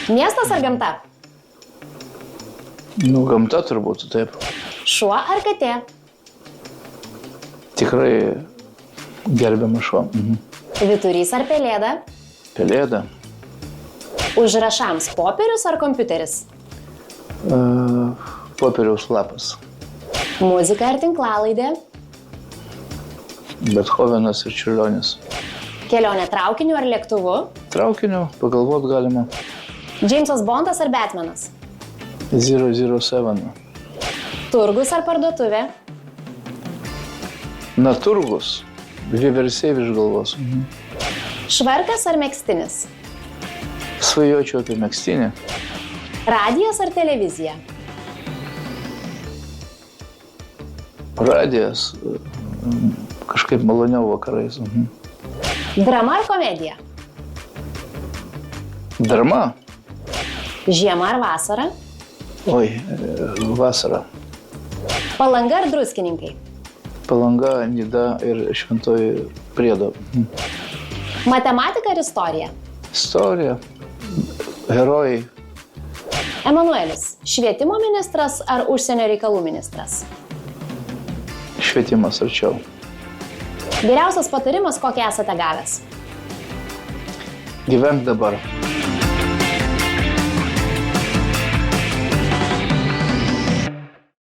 Miestas ar gamta? Gamta turbūt, taip. Šuo ar katė? Tikrai gerbiamas šuo. Vyturys ar pelėda? Pelėda. Užrašams popierius ar kompiuteris? Popieriaus lapas. Muzika ar tinklalaidė? Bethovenas ir Čiurlionis. Kelionė traukiniu ar lėktuvu? Traukiniu, pagalvot galima. Džeimsas Bondas ar Batmanas? 007. Turgus ar parduotuvė? Na, turgus. Vieversiai virš galvos. Švarkas ar megztinis? Svajočiau apie megztinį. Radijas ar televizija? Radijas. Kažkaip maloniau vakarais. Drama ar komedija? Drama? Žiema ar vasara? Oi, vasara. Palanga ar druskininkai? Palanga, Nida ir Šventoji Priedo. Matematika ar istorija? Istorija. Herojai. Emanuelis, švietimo ministras ar užsienio reikalų ministras? Švietimas arčiau. Geriausias patarimas, kokį esate gavęs? Gyvenk dabar.